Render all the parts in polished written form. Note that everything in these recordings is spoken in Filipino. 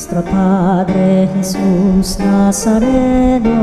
Nuestro Padre Jesús Nazareno,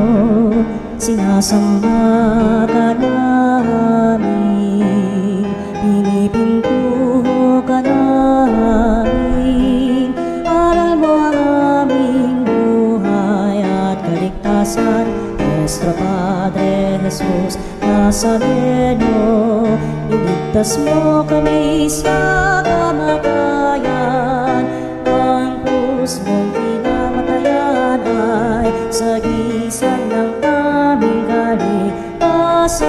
sinasamba ka namin, pinipintuho ka namin, aral mo ang aming buhay at kaligtasan. Nuestro Padre Jesús Nazareno, iligtas mo kami sa kamatayan. Ang krus mong pinamatayan ay sagisag ng aming kaligtasan.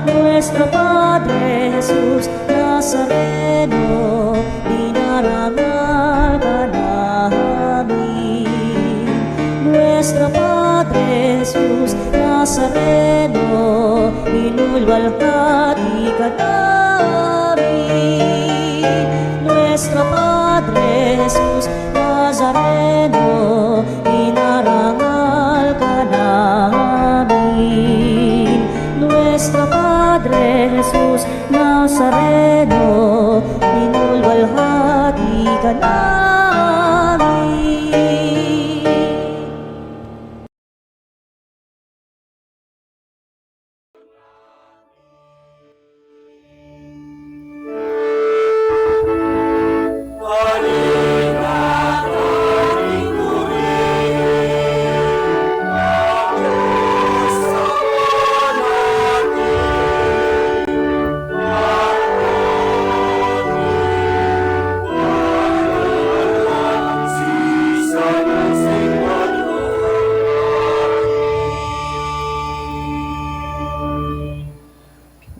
Nuestro Padre Jesús Nazareno, dinarangal ka namin. Nuestro Padre Jesús Nazareno, inulwalhati ka namin. Nuestro Padre Jesús Nazareno, inarangal ka namin. Nuestro Padre Jesús Nazareno, inulwalhati ka namin.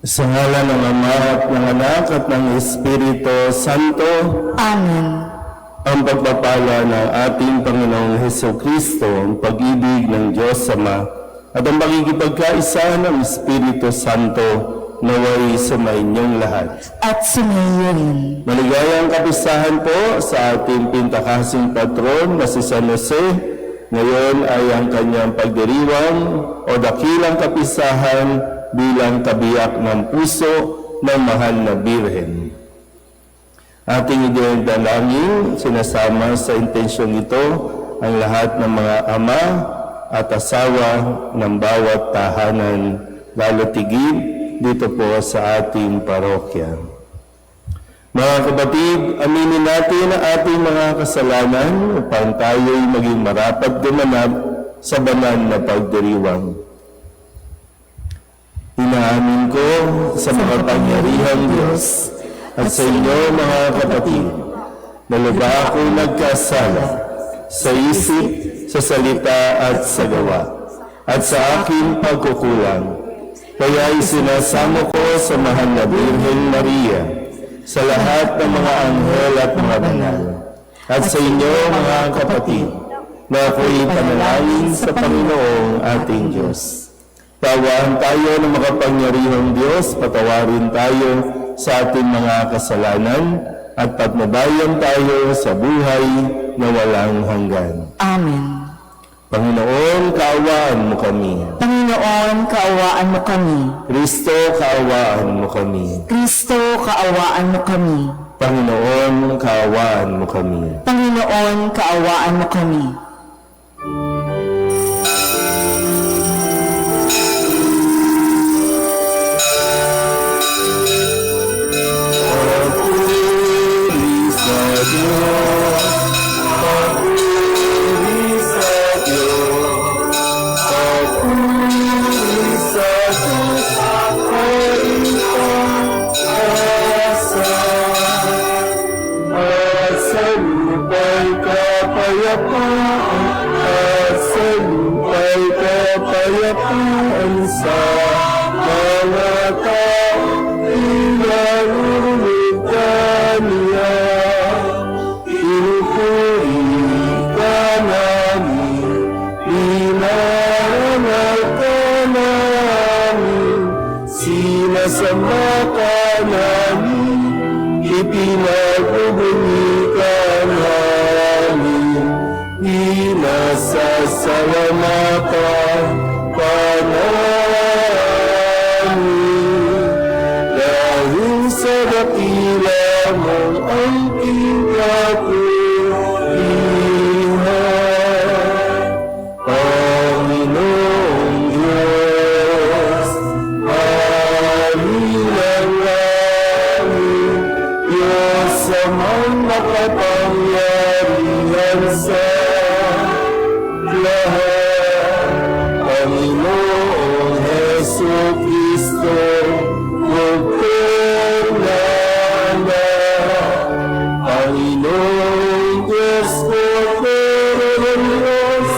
Sa ngalan ng Ama at ng Anak at ng Espiritu Santo. Amen. Ang pagpapala ng ating Panginoong Hesukristo, ang pag-ibig ng Diyos Ama, at ang pakikipagkaisa ng Espiritu Santo naway sumainyong lahat. At sumayo rin. Maligayang kapistahan po sa ating pintakasing patron na si San Jose. Ngayon ay ang kanyang pagdiriwang o dakilang kapistahan bilang kabiyak ng puso ng mahal na Birhen. Ating idinadalangin, sinasama sa intensyong ito ang lahat ng mga ama at asawa ng bawat tahanan, lalo tigil dito po sa ating parokya. Mga kapatid, aminin natin ang ating mga kasalanan upang tayo'y maging marapat gumanap sa banal na pagdiriwang. Inaamin ko sa makapangyarihang Diyos at sa inyo mga kapatid na lubha akong nagkasala sa isip, sa salita at sa gawa at sa aking pagkukulang. Kaya isinasamo ko sa mahal na Birhen Maria, sa lahat ng mga anghel at mga banal, at sa inyo mga kapatid na ako'y panalangin sa Panginoong ating Diyos. Tawaan tayo ng makapangyarihang Diyos, patawarin tayo sa ating mga kasalanan at patnubayan tayo sa buhay na walang hanggan. Amen. Panginoon, kaawaan mo kami. Panginoon, kaawaan mo kami. Kristo, kaawaan mo kami. Kristo, kaawaan mo kami. Panginoon, kaawaan mo kami. Panginoon, kaawaan mo kami. ang makapangyarihan sa lahat. Panginoong Hesu Kristo, magpurnama. Panginoong Diyos ko, Diyos,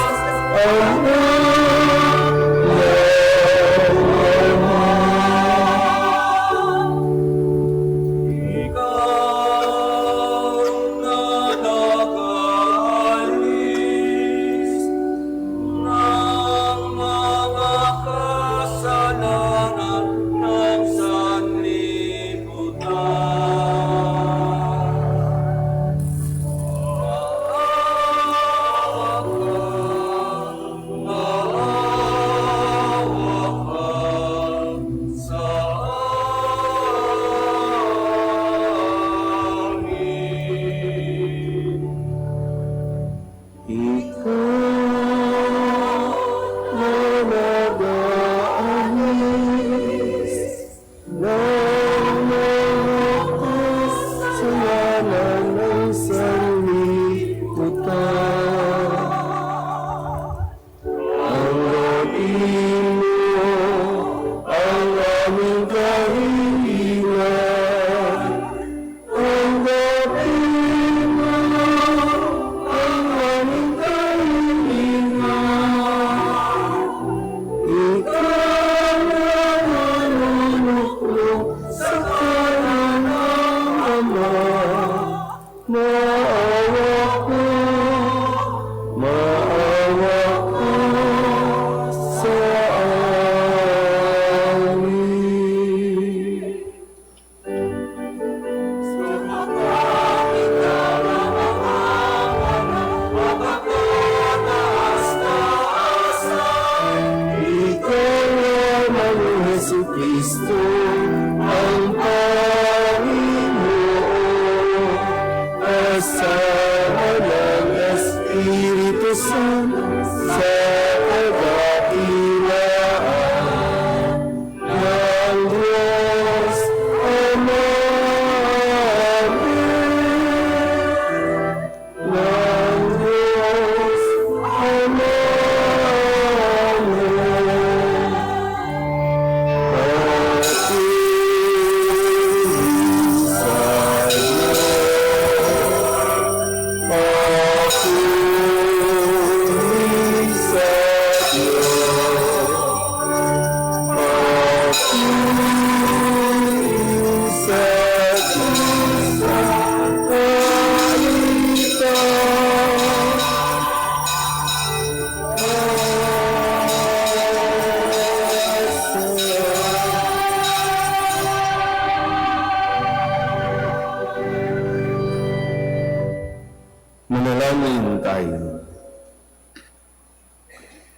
ang Kristo ang Panginoon, kasama ng Espiritu Santo sa kadakilaan ng Diyos Ama. Ng Diyos Ama. Manalangin tayo.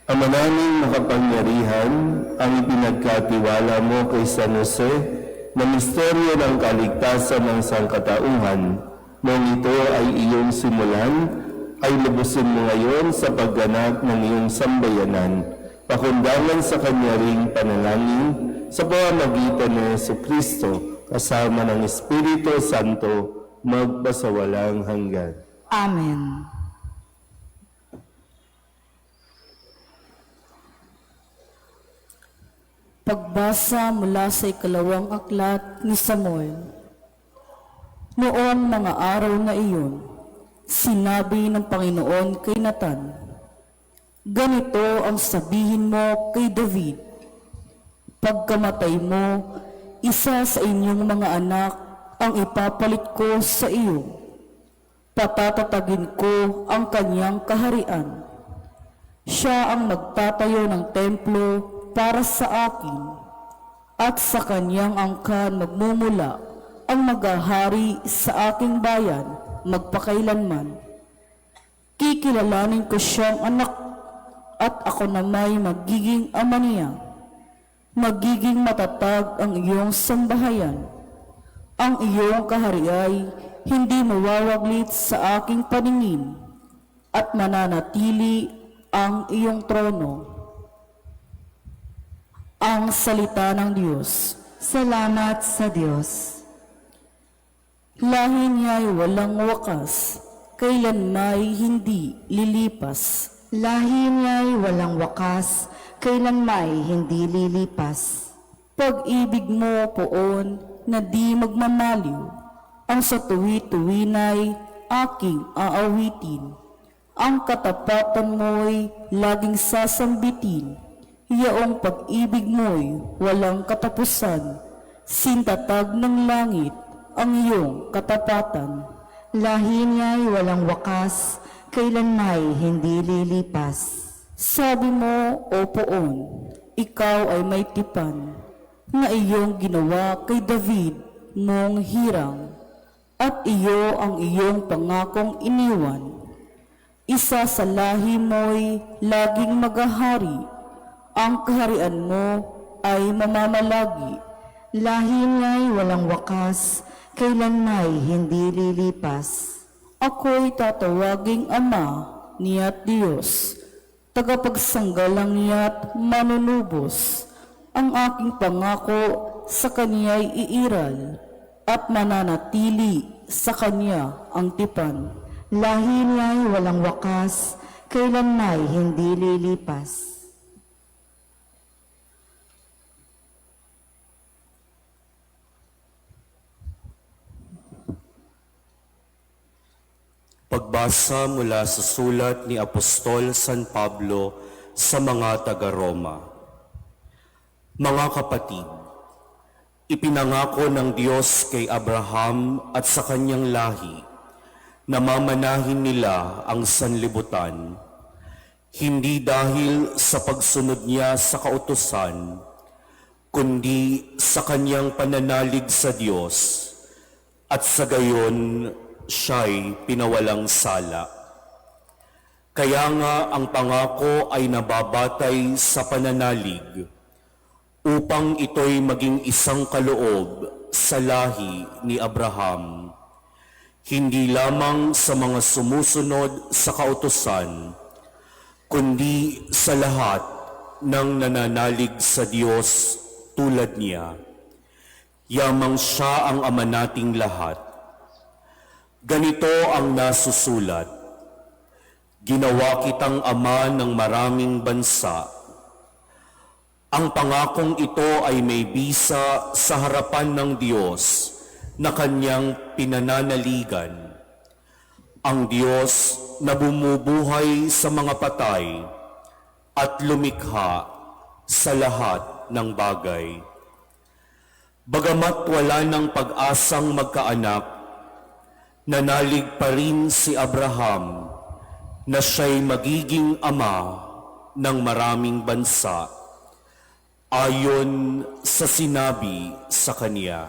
Ama naming makapangyarihan, ang ipinagkatiwala mo kay San Jose na misteryo ng kaligtasan ng sangkatauhan, nung ito ay iyong simulan, ay lubusin mo ngayon sa pagganap ng iyong sambayanan, pakundangan sa kanya ring panalangin sa pamamagitan ni Jesucristo kasama ng Espiritu Santo magpasawalang hanggan. Amen. Pagbasa mula sa ikalawang aklat ni Samuel. Noong mga araw na iyon, sinabi ng Panginoon kay Nathan, "Ganito ang sabihin mo kay David, pagkamatay mo, isa sa inyong mga anak ang ipapalit ko sa iyo. Patatatagin ko ang kanyang kaharian. Siya ang magtatayo ng templo para sa akin, at sa kanyang angkan magmumula ang maghahari sa aking bayan magpakailanman. Kikilalanin ko siyang anak, at ako namay magiging ama niya. Magiging matatag ang iyong sambahayan. Ang iyong kahariay hindi mawawaglit sa aking paningin, at mananatili ang iyong trono." Ang salita ng Diyos. Salamat sa Diyos. Lahi niya'y walang wakas, kailan may hindi lilipas. Lahi niya'y walang wakas, kailan may hindi lilipas. Pag-ibig mo poon na di magmamaliw, ang sa tuwi-tuwina'y aking aawitin. Ang katapatan mo'y laging sasambitin, yaong pag-ibig mo'y walang katapusan. Sintatag ng langit ang iyong katapatan. Lahi niya'y walang wakas, kailan may hindi lilipas. Sabi mo, o poon, ikaw ay may tipan, na iyong ginawa kay David mong hirang, at iyo ang iyong pangakong iniwan. Isa sa lahi mo'y laging maghahari, ang kaharian mo ay mamamalagi. Lahi niya'y walang wakas, kailan may hindi lilipas. Ako'y tatawaging Ama niya't Diyos, tagapagsanggalang niya't manunubos. Ang aking pangako sa Kanya'y iiral, at mananatili sa Kanya ang tipan. Lahi niya'y walang wakas, kailan may hindi lilipas. Pagbasa mula sa sulat ni Apostol San Pablo sa mga taga-Roma. Mga kapatid, ipinangako ng Diyos kay Abraham at sa kanyang lahi na mamanahin nila ang sanlibutan, hindi dahil sa pagsunod niya sa kautusan, kundi sa kanyang pananalig sa Diyos, at sa gayon siya'y pinawalang sala. Kaya nga ang pangako ay nababatay sa pananalig, upang ito'y maging isang kaloob sa lahi ni Abraham, hindi lamang sa mga sumusunod sa kautusan, kundi sa lahat ng nananalig sa Diyos tulad niya. Yamang siya ang ama nating lahat. Ganito ang nasusulat: ginawa kitang ama ng maraming bansa. Ang pangakong ito ay may bisa sa harapan ng Diyos na kanyang pinananaligan. Ang Diyos na bumubuhay sa mga patay at lumikha sa lahat ng bagay. Bagamat wala ng pag-asang magkaanak, nanalig pa rin si Abraham na siya'y magiging ama ng maraming bansa, ayon sa sinabi sa kanya.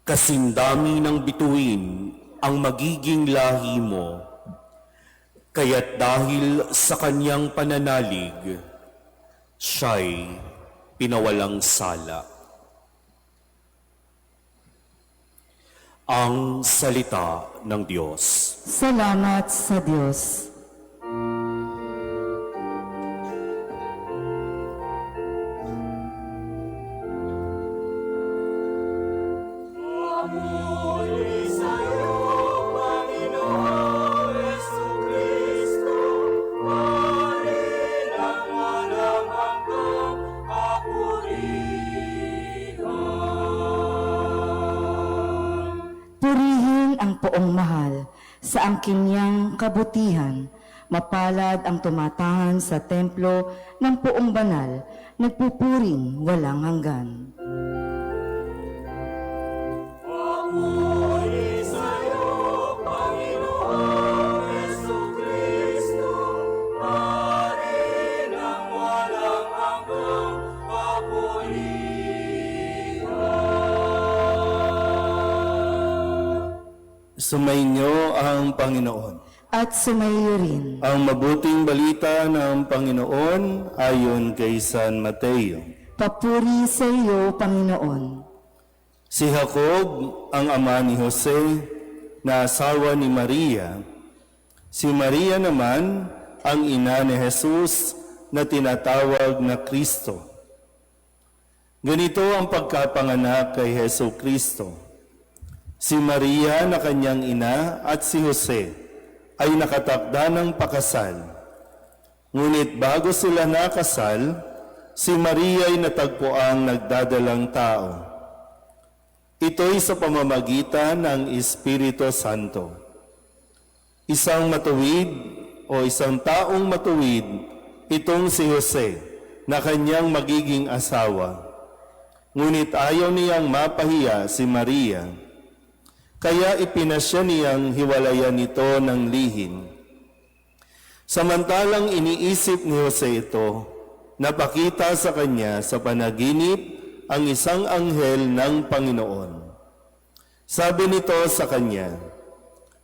Kasindami ng bituin ang magiging lahi mo, kaya't dahil sa kanyang pananalig, siya'y pinawalang sala. Ang salita ng Diyos. Salamat sa Diyos. Purihin ang poong mahal sa angkin niyang kabutihan. Mapalad ang tumatahan sa templo ng poong banal, nagpupuring walang hanggan. Sumainyo ang Panginoon. At sumayo rin. Ang mabuting balita ng Panginoon ayon kay San Mateo. Papuri sa iyo, Panginoon. Si Jacob, ang ama ni Jose, na asawa ni Maria. Si Maria naman, ang ina ni Jesus na tinatawag na Kristo. Ganito ang pagkapanganak kay Jesu Kristo. Si Maria na kanyang ina at si Jose ay nakatakda ng pakasal. Ngunit bago sila nakasal, si Maria ay natagpuang nagdadalang tao. Ito'y sa pamamagitan ng Espiritu Santo. Isang matuwid o isang taong matuwid, itong si Jose na kanyang magiging asawa. Ngunit ayaw niyang mapahiya si Maria, kaya ipinasya niyang hiwalayan ito ng lihim. Samantalang iniisip ni Jose ito, napakita sa kanya sa panaginip ang isang anghel ng Panginoon. Sabi nito sa kanya,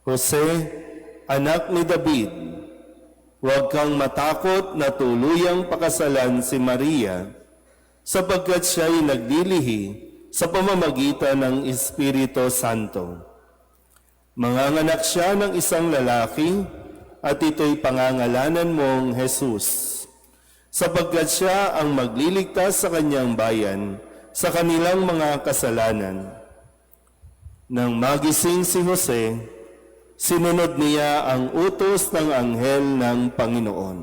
Jose, anak ni David, huwag kang matakot na tuluyang pakasalan si Maria, sapagkat siya'y naglilihi sa pamamagitan ng Espiritu Santo. Manganganak siya ng isang lalaki at ito'y pangangalanan mong Jesus, sapagkat siya ang magliligtas sa kanyang bayan sa kanilang mga kasalanan. Nang magising si Jose, sinunod niya ang utos ng anghel ng Panginoon.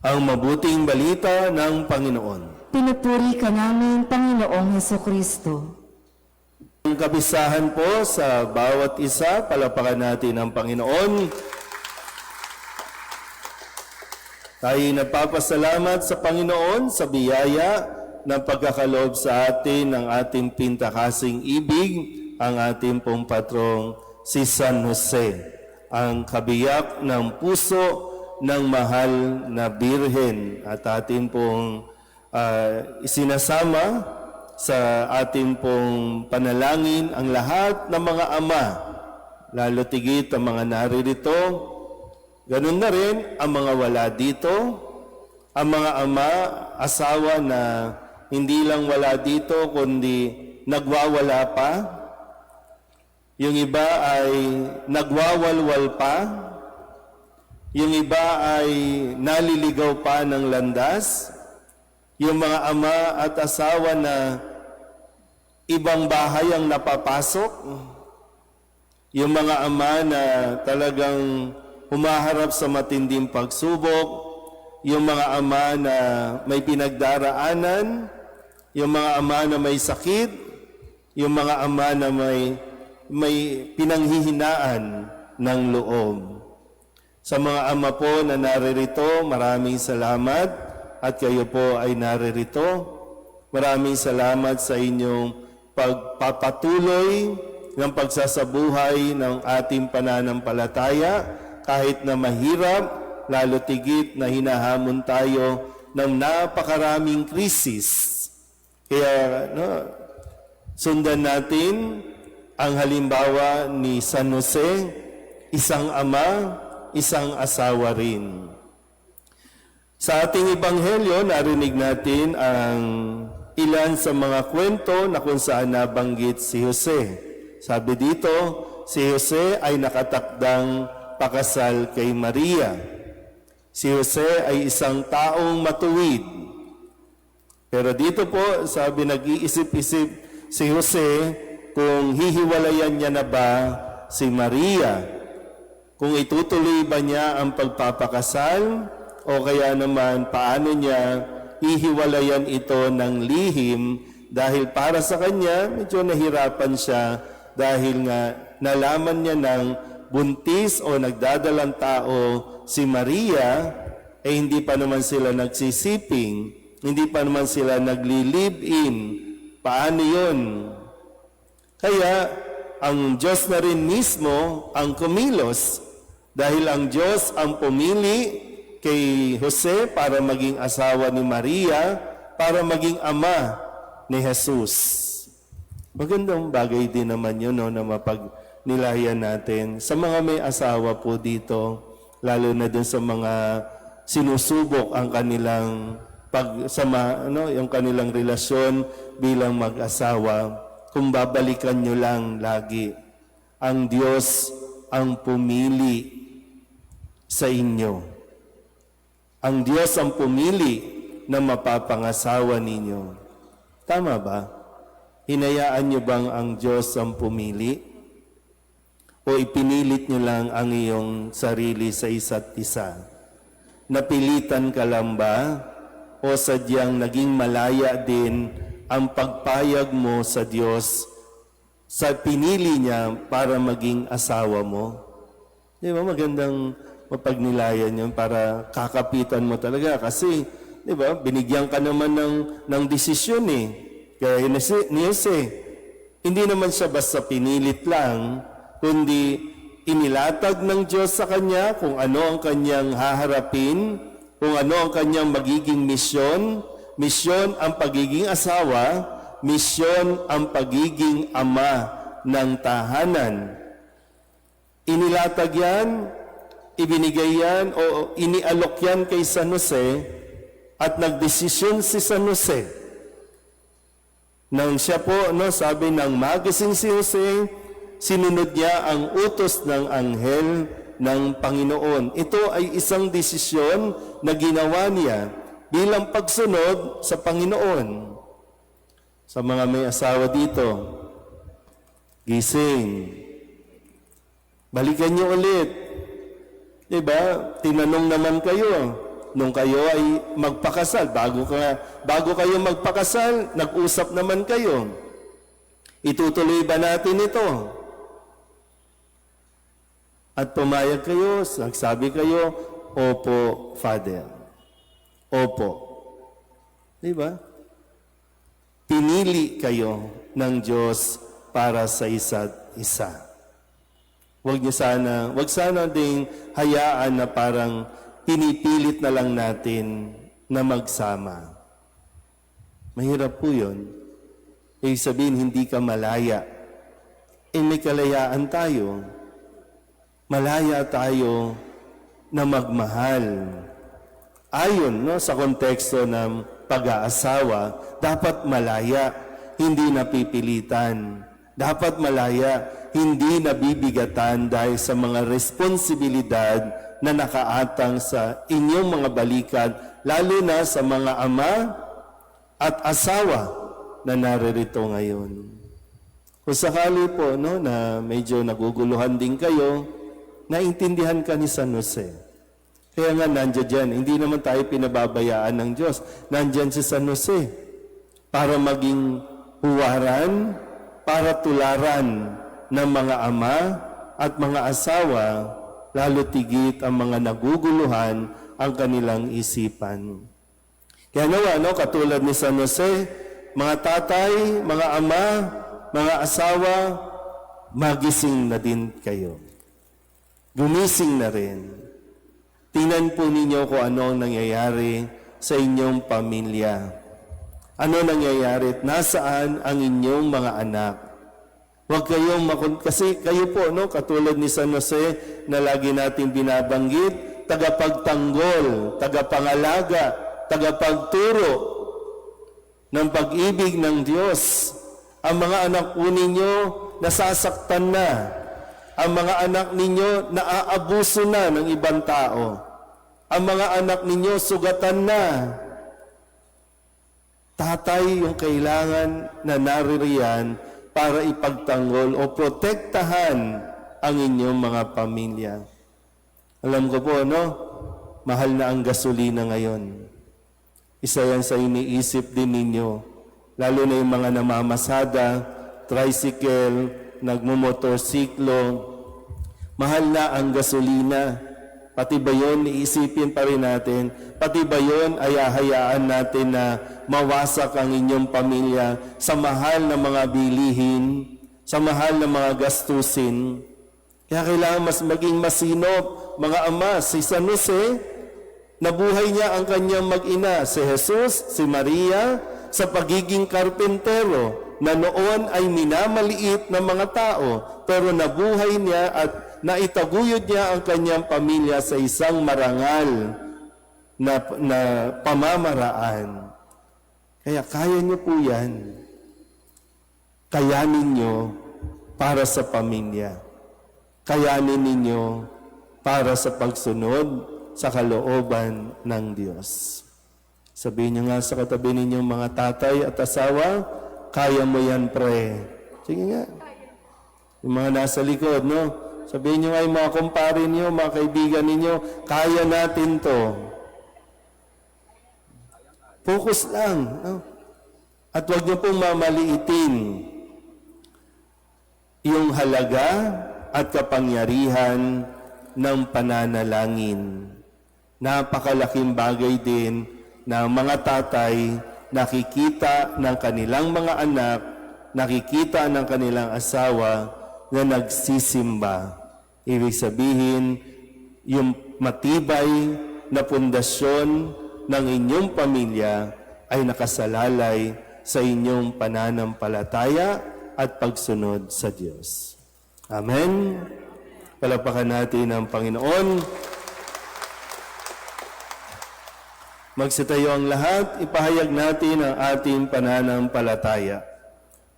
Ang mabuting balita ng Panginoon. Pinupuri ka namin, Panginoong Hesukristo. Ang kabisahan po sa bawat isa, palapakan natin ang Panginoon. Tayo nagpapasalamat sa Panginoon sa biyaya ng pagkakaloob sa atin ng ating pintakasing ibig, ang ating pong patrong si San Jose, ang kabiyak ng puso ng mahal na Birhen, at atin pong isinasama sa ating pong panalangin ang lahat ng mga ama, lalo tigit ang mga naririto, ganun na rin ang mga wala dito, ang mga ama, asawa na hindi lang wala dito, kundi nagwawala pa. Yung iba ay nagwawalwal pa. Yung iba ay naliligaw pa ng landas. Yung mga ama at asawa na ibang bahay ang napapasok. Yung mga ama na talagang humaharap sa matinding pagsubok. Yung mga ama na may pinagdaraanan. Yung mga ama na may sakit. Yung mga ama na may pinanghihinaan ng loob. Sa mga ama po na naririto, maraming salamat. At kayo po ay naririto. Maraming salamat sa inyong pagpapatuloy ng pagsasabuhay ng ating pananampalataya kahit na mahirap, lalo tigit na hinahamon tayo ng napakaraming krisis. Kaya sundan natin ang halimbawa ni San Jose, isang ama, isang asawa rin. Sa ating ebanghelyo, narinig natin ang ilan sa mga kwento na kung saan nabanggit si Jose. Sabi dito, si Jose ay nakatakdang pakasal kay Maria. Si Jose ay isang taong matuwid. Pero dito po, sabi, nag-iisip-isip si Jose kung hihiwalayan niya na ba si Maria. Kung itutuloy ba niya ang pagpapakasal, o kaya naman paano niya ihiwalayan ito ng lihim, dahil para sa kanya medyo nahirapan siya dahil nga nalaman niya ng buntis o nagdadalang tao si Maria, hindi pa naman sila nagsisiping, hindi pa naman sila nagli-live-in. Paano yun? Kaya ang Diyos na rin mismo ang kumilos, dahil ang Diyos ang pumili kay Jose para maging asawa ni Maria, para maging ama ni Jesus. Magandang bagay din naman yun, na mapagnilayan natin. Sa mga may asawa po dito, lalo na dun sa mga sinusubok ang kanilang yung kanilang relasyon bilang mag-asawa, kung babalikan nyo lang lagi, ang Diyos ang pumili sa inyo. Ang Diyos ang pumili na mapapangasawa ninyo. Tama ba? Hinayaan niyo bang ang Diyos ang pumili? O ipinilit niyo lang ang iyong sarili sa isa't isa? Napilitan ka lang ba? O sadyang naging malaya din ang pagpayag mo sa Diyos sa pinili niya para maging asawa mo? Di ba magandang mapagnilayan yun para kakapitan mo talaga? Kasi, di ba, binigyan ka naman ng desisyon eh. Kaya ni Jose, hindi naman siya basta pinilit lang, kundi inilatag ng Diyos sa kanya kung ano ang kanyang haharapin, kung ano ang kanyang magiging misyon. Misyon ang pagiging asawa, misyon ang pagiging ama ng tahanan. Inilatag yan, ibinigay yan, o inialok yan kay San Jose, at nagdesisyon si San Jose. Nang siya po, sabi ng magising si Jose, sinunod niya ang utos ng anghel ng Panginoon. Ito ay isang desisyon na ginawa niya bilang pagsunod sa Panginoon. Sa mga may asawa dito, gising. Balikan niyo ulit. Diba? Tinanong naman kayo. Nung kayo ay magpakasal, bago kayo magpakasal, nag-usap naman kayo. Itutuloy ba natin ito? At pumayag kayo, nagsabi kayo, Opo, Father. Opo. Diba? Pinili kayo ng Diyos para sa isa't isa. Wag sana ding hayaan na parang pinipilit na lang natin na magsama. Mahirap po yun. Ibig sabihin, hindi ka malaya. May kalayaan tayo. Malaya tayo na magmahal. Ayon sa konteksto ng pag-aasawa, dapat malaya, hindi napipilitan. Dapat malaya, hindi nabibigatan dahil sa mga responsibilidad na nakaatang sa inyong mga balikat, lalo na sa mga ama at asawa na naririto ngayon. Kung sakali po na medyo naguguluhan din kayo, naintindihan ka ni San Jose. Kaya nga nandiyan dyan, hindi naman tayo pinababayaan ng Diyos. Nandiyan si San Jose para maging huwaran, para tularan ng mga ama at mga asawa, lalo tigit ang mga naguguluhan ang kanilang isipan. Kaya nawa, katulad ni San Jose, mga tatay, mga ama, mga asawa, magising na din kayo. Gumising na rin. Tingnan po ninyo kung ano ang nangyayari sa inyong pamilya. Ano nangyayari at nasaan ang inyong mga anak. Huwag kayong kasi kayo po, katulad ni San Jose na lagi natin binabanggit, tagapagtanggol, tagapangalaga, tagapagturo ng pag-ibig ng Diyos. Ang mga anak po ninyo nasasaktan na. Ang mga anak ninyo naaabuso na ng ibang tao. Ang mga anak ninyo sugatan na. Tatay yung kailangan na naririyan para ipagtanggol o protektahan ang inyong mga pamilya. Alam ko po, mahal na ang gasolina ngayon. Isa yan sa iniisip din ninyo. Lalo na yung mga namamasada, tricycle, nagmumotorsiklo. Mahal na ang gasolina. Pati ba yun, iisipin pa rin natin. Pati ba yun, ay hayaan natin na mawasak ang inyong pamilya sa mahal na mga bilihin, sa mahal na mga gastusin. Kaya kailangan mas maging masinop, mga ama. Si San Jose, nabuhay niya ang kanyang mag-ina, si Jesus, si Maria, sa pagiging karpentero, na noon ay minamaliit ng mga tao, pero nabuhay niya at naitaguyod niya ang kanyang pamilya sa isang marangal na pamamaraan. Kaya kaya niyo po yan. Kayanin niyo para sa pamilya. Kayanin ninyo para sa pagsunod sa kalooban ng Diyos. Sabihin niyo nga sa katabi ninyong mga tatay at asawa, Kaya mo yan, pre. Sige nga. Yung mga nasa likod, no? Sabihin nyo nga yung mga kumpare niyo, mga kaibigan ninyo, kaya natin to. Focus lang. No? At huwag niyo pong mamaliitin yung halaga at kapangyarihan ng pananalangin. Napakalaking bagay din na mga tatay nakikita ng kanilang mga anak, nakikita ng kanilang asawa na nagsisimba. Ibig sabihin, yung matibay na pundasyon ng inyong pamilya ay nakasalalay sa inyong pananampalataya at pagsunod sa Diyos. Amen. Palapakan natin ang Panginoon. Magsitayo ang lahat, ipahayag natin ang ating pananampalataya.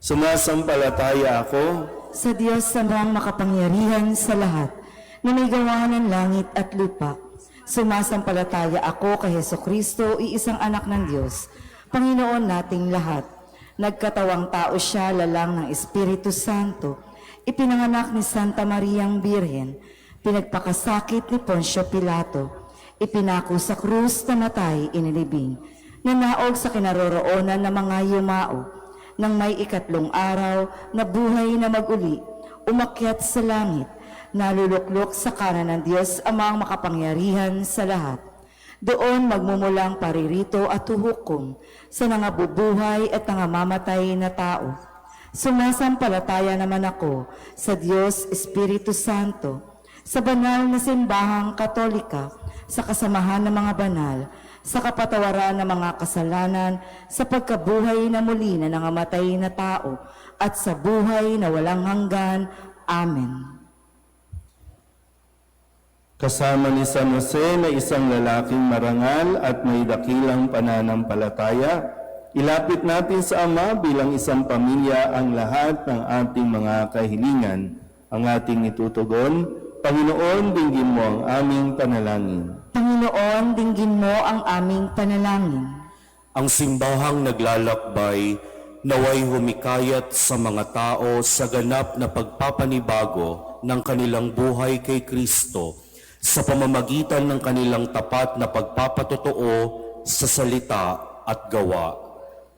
Sumasampalataya ako Sa Diyos sa mga makapangyarihan sa lahat, na may gawa ng langit at lupa. Sumasampalataya ako kay Hesukristo, iisang anak ng Diyos, Panginoon nating lahat. Nagkatawang tao siya, lalang ng Espiritu Santo, ipinanganak ni Santa Mariang Birhen, pinagpakasakit ni Poncio Pilato, ipinako sa krus, namatay, inilibing, nanaog sa kinaroroonan ng mga yumao, nang may ikatlong araw, nabuhay na maguli, umakyat sa langit, naluluklok sa kanan ng Diyos amang makapangyarihan sa lahat. Doon magmumulang paririto at huhukom sa nangabubuhay at nangamamatay na tao. Sumasampalataya naman ako sa Diyos Espiritu Santo, sa banal na simbahang Katolika, sa kasamahan ng mga banal, sa kapatawaran ng mga kasalanan, sa pagkabuhay na muli na nangamatay na tao, at sa buhay na walang hanggan. Amen. kasama ni San Jose na isang lalaking marangal at may dakilang pananampalataya, ilapit natin sa Ama bilang isang pamilya ang lahat ng ating mga kahilingan. Ang ating itutugon, Panginoon, dinggin mo ang aming panalangin. Panginoon, dinggin mo ang aming panalangin. Ang simbahang naglalakbay, naway humikayat sa mga tao sa ganap na pagpapanibago ng kanilang buhay kay Kristo sa pamamagitan ng kanilang tapat na pagpapatotoo sa salita at gawa.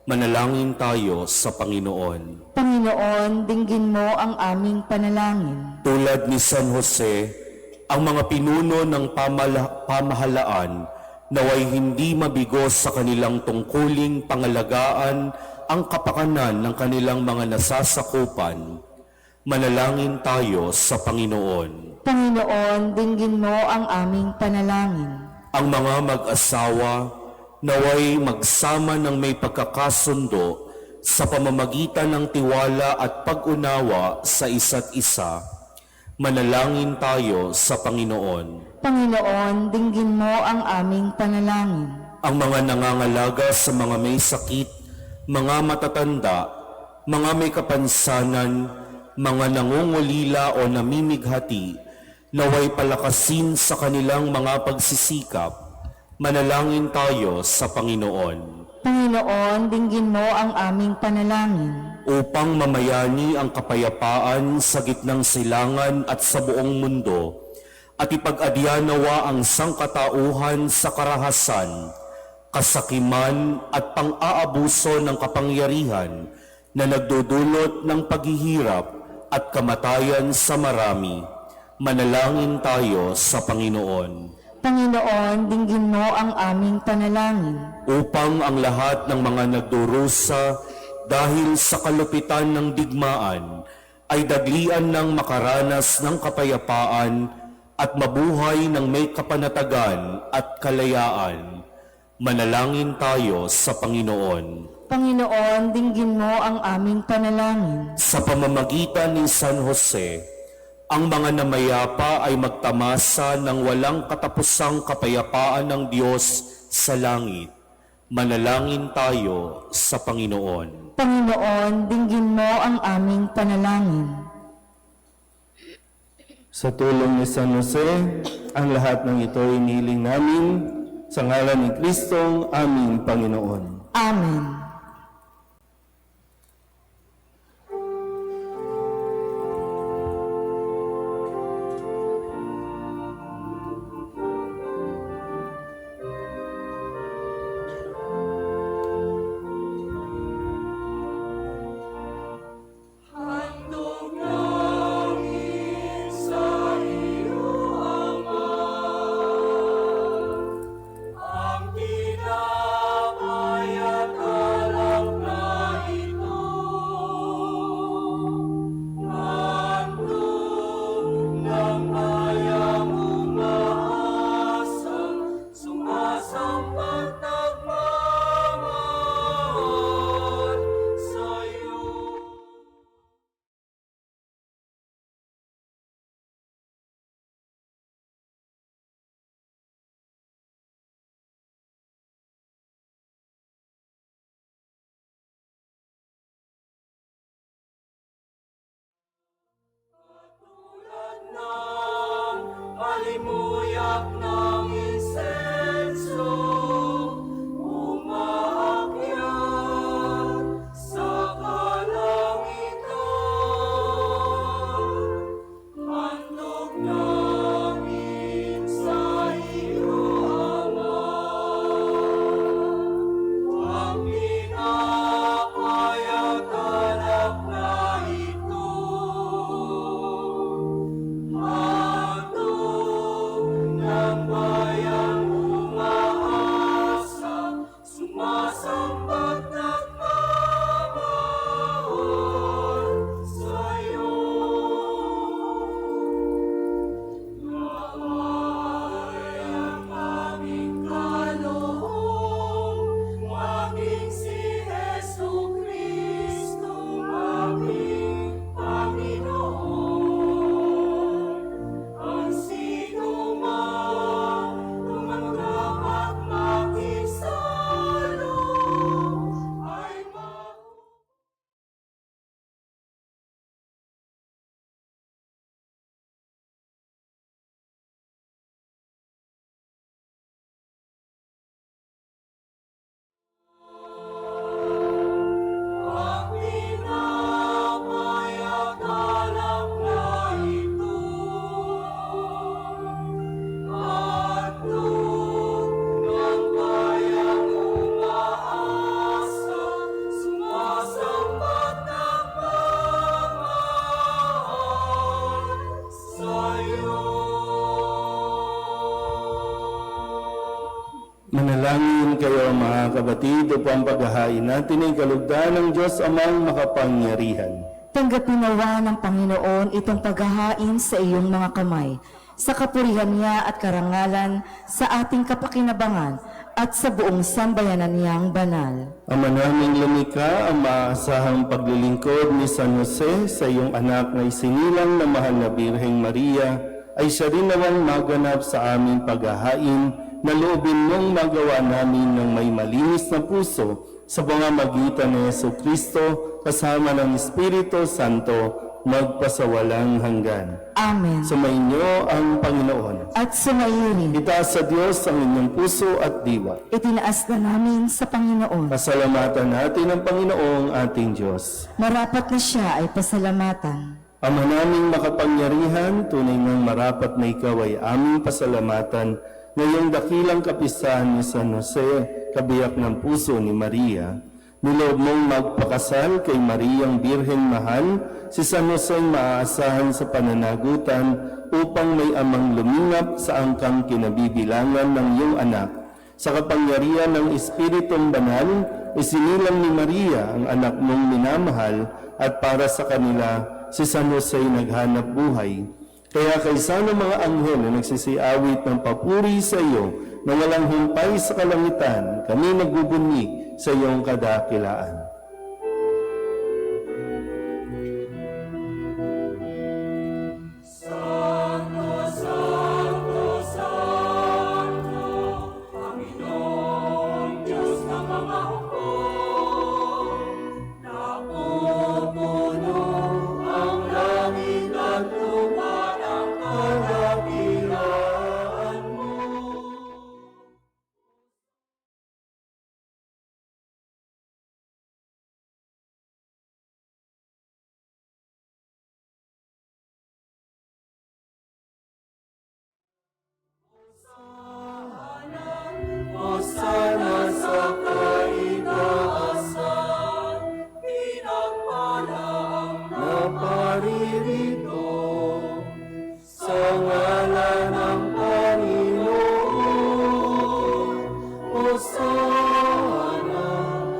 Manalangin tayo sa Panginoon. Panginoon, dinggin mo ang aming panalangin. Tulad ni San Jose, ang mga pinuno ng pamahalaan naway hindi mabigo sa kanilang tungkuling pangalagaan ang kapakanan ng kanilang mga nasasakupan. Manalangin tayo sa Panginoon. Panginoon, dinggin mo ang aming panalangin. Ang mga mag-asawa naway magsama ng may pagkakasundo sa pamamagitan ng tiwala at pag-unawa sa isa't isa. Manalangin tayo sa Panginoon. Panginoon, dinggin mo ang aming panalangin. Ang mga nangangalaga sa mga may sakit, mga matatanda, mga may kapansanan, mga nangungulila o namimighati, naway palakasin sa kanilang mga pagsisikap. Manalangin tayo sa Panginoon. Panginoon, dinggin mo ang aming panalangin. Upang mamayani ang kapayapaan sa gitnang silangan at sa buong mundo, at ipag-adyanawa ang sangkatauhan sa karahasan, kasakiman at pang-aabuso ng kapangyarihan na nagdudulot ng paghihirap at kamatayan sa marami. Manalangin tayo sa Panginoon. Panginoon, dinggin mo ang aming panalangin. Upang ang lahat ng mga nagdurusa dahil sa kalupitan ng digmaan ay daglian ng makaranas ng kapayapaan at mabuhay ng may kapanatagan at kalayaan. Manalangin tayo sa Panginoon. Panginoon, dinggin mo ang aming panalangin. Sa pamamagitan ni San Jose, ang mga namayapa ay magtamasa ng walang katapusang kapayapaan ng Diyos sa langit. Manalangin tayo sa Panginoon. Panginoon, dinggin mo ang aming panalangin. Sa tulong ni San Jose, ang lahat ng ito ay inihiling namin sa ngalan ni Kristong aming Panginoon. Amen. Manalangin kayo mga kapatid upang paghahain natin ay kalugdan ng Diyos Amang makapangyarihan. Tanggapin nawa ng Panginoon itong paghahain sa iyong mga kamay, sa kapurihan niya at karangalan, sa ating kapakinabangan, at sa buong sambayanan niyang banal. Ama naming lumikha, ang maasahang paglilingkod ni San Jose sa iyong anak na isinilang na mahal na Birheng Maria, ay siya rin nawang maganap sa aming paghahain, na loobin mong magawa namin ng may malinis na puso sa pamamagitan ni Jesucristo kasama ng Espiritu Santo magpasawalang hanggan. Amen. Sumainyo ang Panginoon. At sumairin, Itaas sa Diyos ang inyong puso at diwa. itinaas na namin sa Panginoon. Pasalamatan natin ang Panginoong ating Diyos. Marapat na siya ay pasalamatan. Ama naming makapangyarihan, tunay ngang marapat na ikaw ay aming pasalamatan ngayong dakilang kapistahan ni San Jose, kabiyak ng puso ni Maria. Niloob mong magpakasal kay Mariang Birheng Mahal, si San Jose ay maaasahan sa pananagutan upang may amang lumingap sa angkang kinabibilangan ng iyong anak. Sa kapangyarihan ng Espiritong Banal, isinilang ni Maria ang anak mong minamahal at para sa kanila, si San Jose ay naghanap buhay. Kaya kaysa ng mga anghel na nagsisiawit ng papuri sa iyo na walang humpay sa kalangitan, kami nagbubunyi sa iyong kadakilaan. Hosana sa kaitaasan, pinagpala ang naparirito, sa ngalan ng Panginoon. Hosana,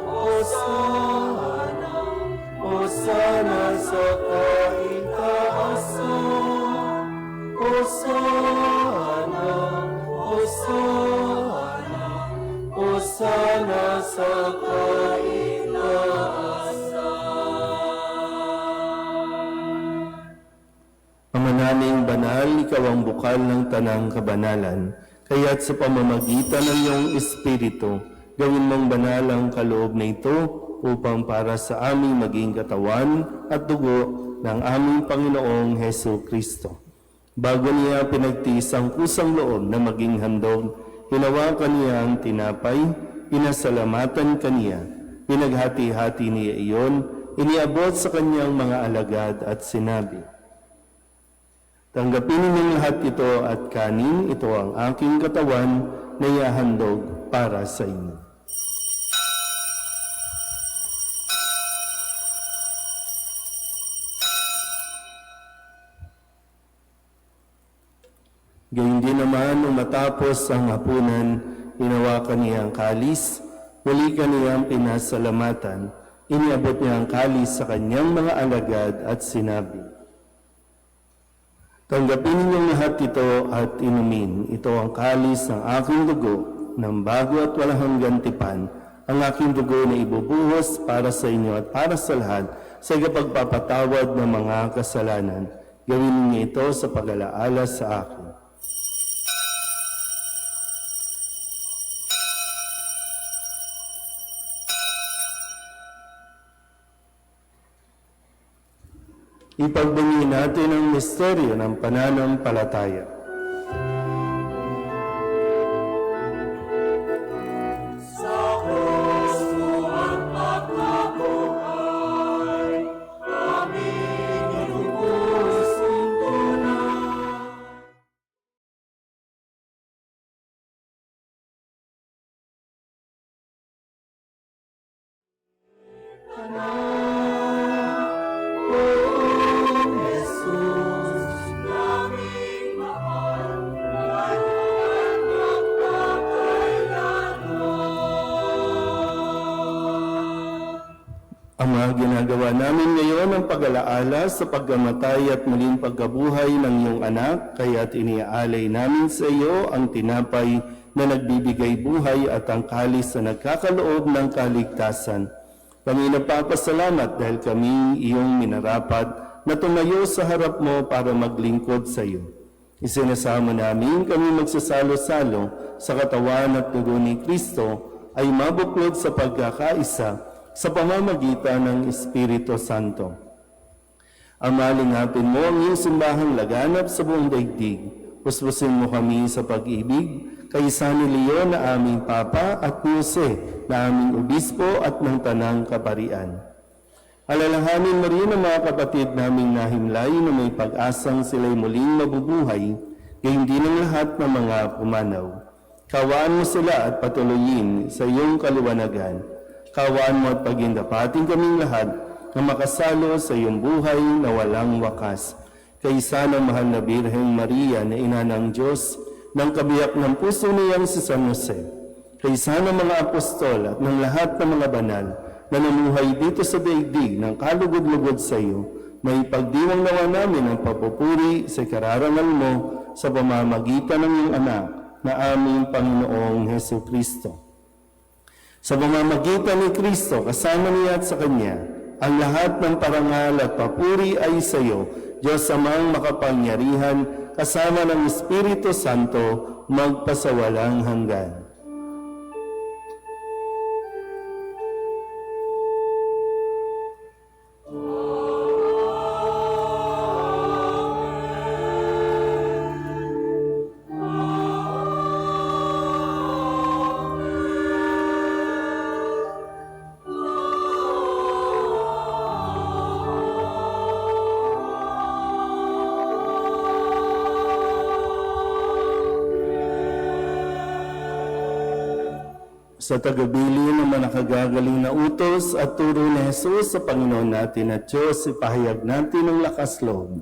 Hosana, Hosana sa kaitaasan, Hosana, Hosana, Hosana sa kaitaasan. Ama naming banal, ikaw ang bukal ng tanang kabanalan, kaya't sa pamamagitan ng iyong Espiritu, gawin mong banal ang kaloob na ito upang para sa aming maging katawan at dugo ng aming Panginoong Hesu Kristo. Bago niya pinagtiis ang kusang loob na maging handog, hinawakan niya ang tinapay, pinasalamatan kaniya, pinaghati-hati niya iyon, iniabot sa kanyang mga alagad at sinabi, tanggapin ninyong lahat ito at kanin, ito ang aking katawan na ihahandog para sa inyo. Gayun din naman, nung matapos ang hapunan, hinawakan niya ang kalis, muli kaniyang pinasalamatan, iniabot niya ang kalis sa kanyang mga alagad at sinabi, tanggapin ninyong lahat ito at inumin. Ito ang kalis ng aking dugo, ng bago at walang hanggang tipan, ang aking dugo na ibubuhos para sa inyo at para sa lahat sa ikapagpapatawad ng mga kasalanan. Gawin niyo ito sa pag-alaala sa akin. Ipagbunyi natin ang misteryo ng pananampalataya. Sa Kristo at pagkabuhay, aming inubos tunay. ginagawa namin ngayon ang pag-alaala sa pagkamatay at muling pagkabuhay ng iyong anak, kaya't iniaalay namin sa iyo ang tinapay na nagbibigay buhay at ang kalis na nagkakaloob ng kaligtasan. Kami nagpapasalamat dahil kami iyong minarapat na tumayo sa harap mo para maglingkod sa iyo. Isinasama namin kami magsasalo-salo sa katawan at dugo ni Kristo ay mabuklod sa pagkakaisa sa pamamagitan ng Espiritu Santo. Amalingapin mo ang iyong simbahang laganap sa buong daigdig. Puspusin mo kami sa pag-ibig kay San Leon na aming Papa at ni Jose na aming Obispo at ng Tanang Kaparian. Alalahanin mo rin ang mga kapatid naming nahimlay na may pag-asang sila'y muling mabubuhay, gayon din ang lahat ng mga pumanaw. Kawaan mo sila at patuloyin sa iyong kaliwanagan. Kawaan mo at pagindapating kaming lahat na makasalo sa iyong buhay na walang wakas. Kaysa ng mahal na Birheng Maria na ina ng Diyos, ng kabiyak ng puso niyang si San Jose, kaysa ng mga apostol at ng lahat ng mga banal na namuhay dito sa daigdig ng kalugod-lugod sa iyo, may pagdiwang nawa namin ang papupuri sa kararangal mo sa pamamagitan ng iyong anak na aming Panginoong Heso Kristo. Sa pamamagitan ni Kristo, kasama niya at sa Kanya, ang lahat ng parangal at papuri ay sa iyo, Diyos Amang makapangyarihan, kasama ng Espiritu Santo, magpasawalang hanggan. Sa tagabili ng mga nakagagaling na utos at turo ni Jesus sa Panginoon natin at Diyos, ipahayag natin ang lakas loob.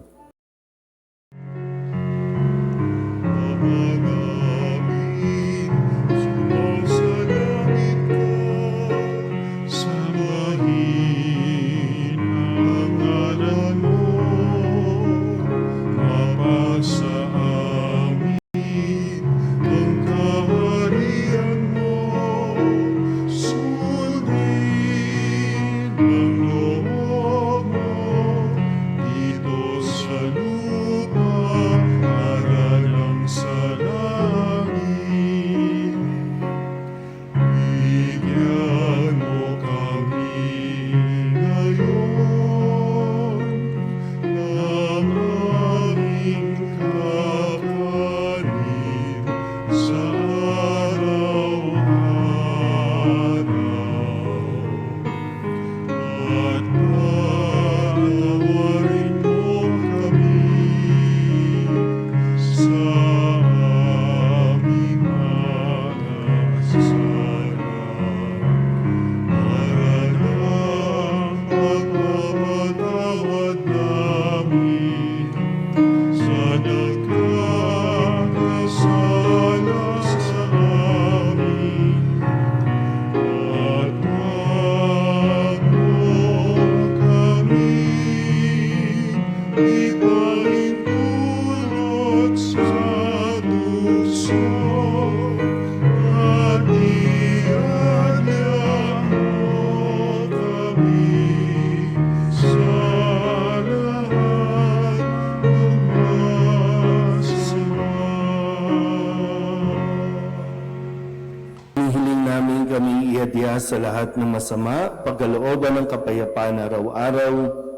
Sa lahat ng masama, pagkalooban ng kapayapaan araw-araw,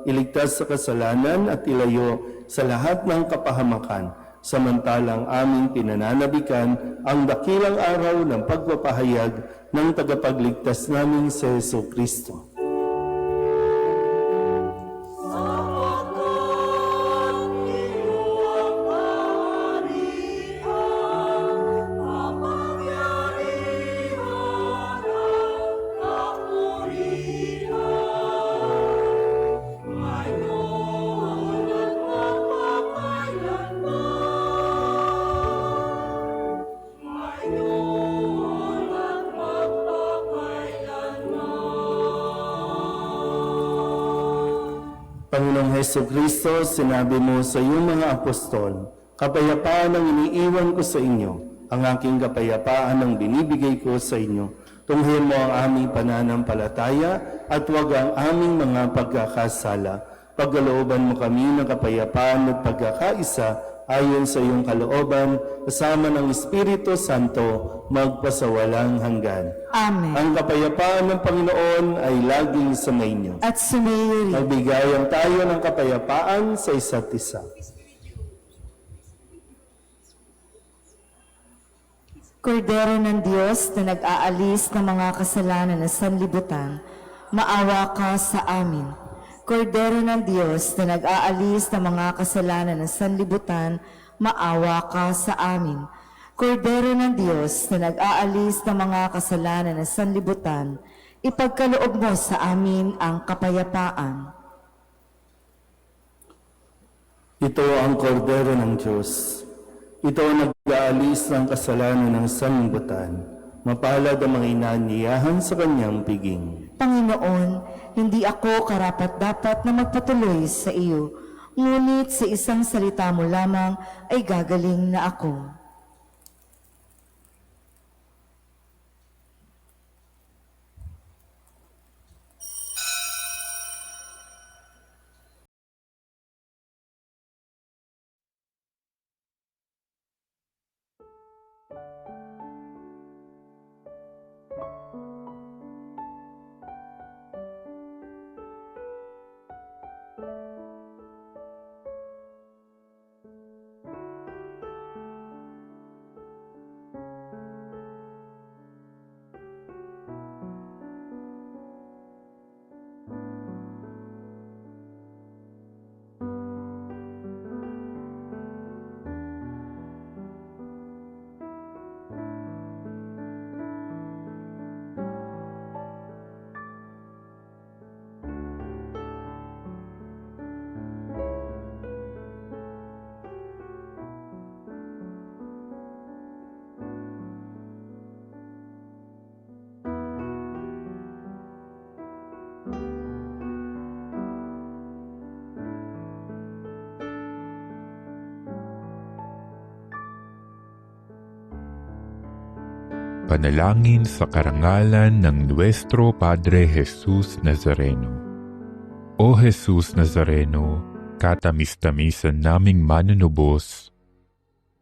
iligtas sa kasalanan at ilayo sa lahat ng kapahamakan, samantalang aming pinananabikan ang dakilang araw ng pagpapahayag ng tagapagligtas naming si Heso Kristo. Panginoong Heso Kristo, sinabi mo sa iyong mga apostol, kapayapaan ang iniiwan ko sa inyo, ang aking kapayapaan ang binibigay ko sa inyo. Tunghayan mo ang aming pananampalataya at huwag ang aming mga pagkakasala. Pagkalooban mo kami ng kapayapaan at pagkakaisa ayon sa iyong kalooban, kasama ng Espiritu Santo, magpasawalang hanggan. Amen. Ang kapayapaan ng Panginoon ay laging sumainyo. At sumayo rin. Magbigayan tayo ng kapayapaan sa isa't isa. Kordero ng Diyos na nag-aalis ng mga kasalanan ng sanlibutan, maawa ka sa amin. Kordero ng Diyos na nag-aalis ng mga kasalanan ng sanlibutan, maawa ka sa amin. Kordero ng Diyos na nag-aalis ng mga kasalanan ng sanlibutan, ipagkaloob mo sa amin ang kapayapaan. Ito ang kordero ng Diyos. Ito ang nag-aalis ng kasalanan ng sanlibutan. Mapalad ang mga inaniyahan sa kanyang piging. Panginoon, hindi ako karapat-dapat na magpatuloy sa iyo, ngunit sa isang salita mo lamang ay gagaling na ako. Panalangin sa karangalan ng Nuestro Padre Jesus Nazareno. O Jesus Nazareno, katamis-tamisan naming manunubos,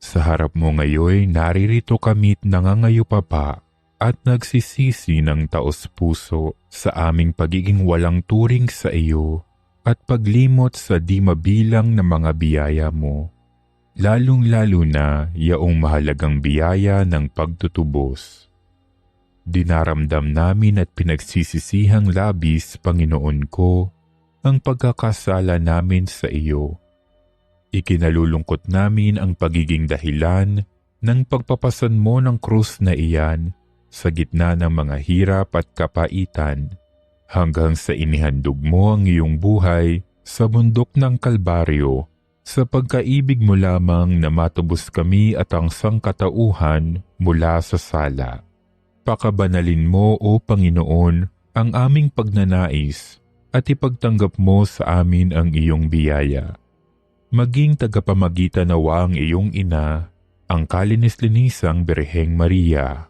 sa harap mo ngayoy naririto kami't nangangayupapa at nagsisisi ng taos-puso sa aming pagiging walang turing sa iyo at paglimot sa di mabilang na mga biyaya mo, lalong-lalo na yaong mahalagang biyaya ng pagtutubos. Dinaramdam namin at pinagsisisihang labis, Panginoon ko, ang pagkakasala namin sa iyo. Ikinalulungkot namin ang pagiging dahilan ng pagpapasan mo ng krus na iyan sa gitna ng mga hirap at kapaitan, hanggang sa inihandog mo ang iyong buhay sa bundok ng Kalbaryo, sa pagkaibig mo lamang na matubos kami at ang sangkatauhan mula sa sala. Pakabanalin mo, O Panginoon, ang aming pagnanais at ipagtanggap mo sa amin ang iyong biyaya. Maging tagapamagitan nawa ang iyong ina, ang kalinis-linisang Birheng Maria.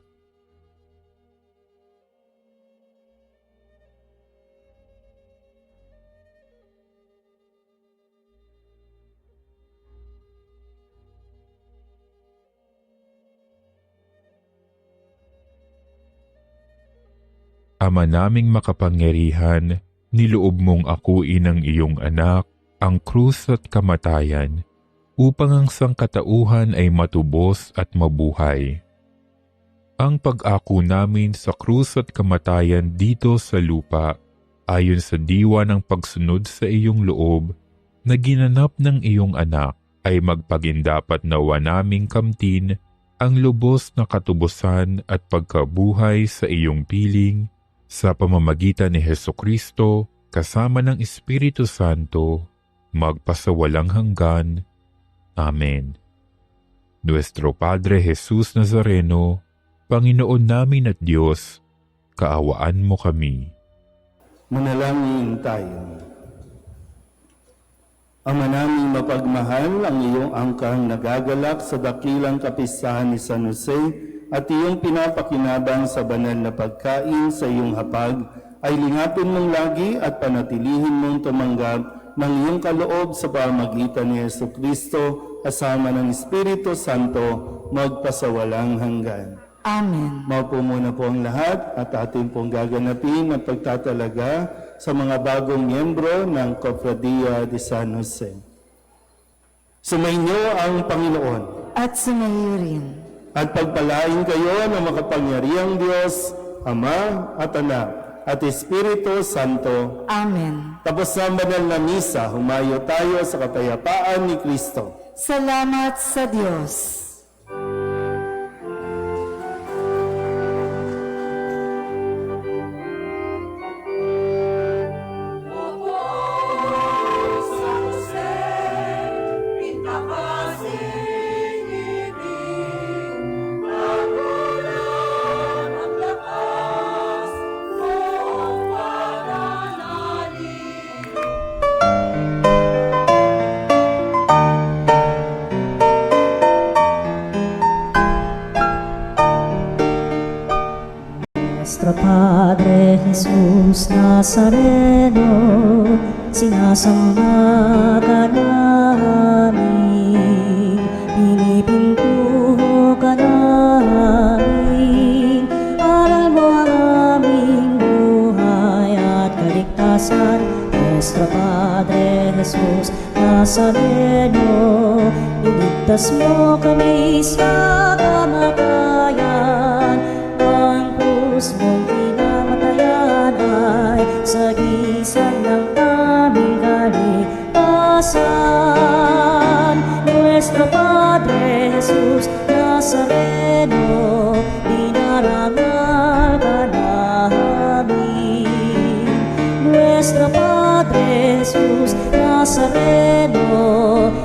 Ama naming makapangyarihan, niloob mong akuin ang iyong anak, ang krus at kamatayan, upang ang sangkatauhan ay matubos at mabuhay. Ang pag-ako namin sa krus at kamatayan dito sa lupa, ayon sa diwa ng pagsunod sa iyong loob, na ginanap ng iyong anak, ay magpagindapat nawa naming kamtin ang lubos na katubusan at pagkabuhay sa iyong piling, sa pamamagitan ni Hesukristo, kasama ng Espiritu Santo, magpasawalang hanggan. Amen. Nuestro Padre Jesus Nazareno, Panginoon namin at Diyos, kaawaan mo kami. Manalangin tayo. Ama naming mapagmahal, ang iyong angkang nagagalak sa dakilang kapistahan ni San Jose at iyong pinapakinabang sa banal na pagkain sa iyong hapag, ay lingapin mong lagi at panatilihin mong tumanggap ng iyong kaloob sa pamagitan ni Yesu Kristo kasama ng Espiritu Santo magpasawalang hanggan. Amen. Maupo muna po ang lahat at atin pong gaganapin ang pagtatalaga sa mga bagong miyembro ng Cofradia de San Jose. Sumainyo ang Panginoon At sumayo rin. at pagpalain kayo ng makapangyarihang Diyos, Ama at Anak at Espiritu Santo. Amen. Tapos na ang banal na misa, humayo tayo sa kapayapaan ni Kristo. Salamat sa Diyos. Nuestro Padre Jesús Nazareno, sinasamba ka namin, pinipintuho ka namin, aral mo ang aming buhay at kaligtasan. Nuestro Padre Jesús Nazareno, iligtas mo kami sa kamatayan, ang krus mong pinamatayan ay sagisag ng aming kaligtasan. Nuestro Padre Jesus Nazareno, dinarangal ka namin. Nuestro Padre Jesus Nazareno,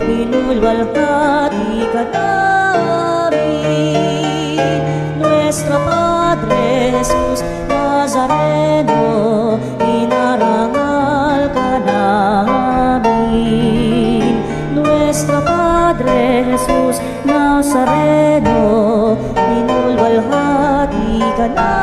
inulwalhati ka namin. Nuestro Padre Jesus Nazareno, inarangal ka namin. Nuestro Padre Jesus Nazareno, inulwalhati ka namin.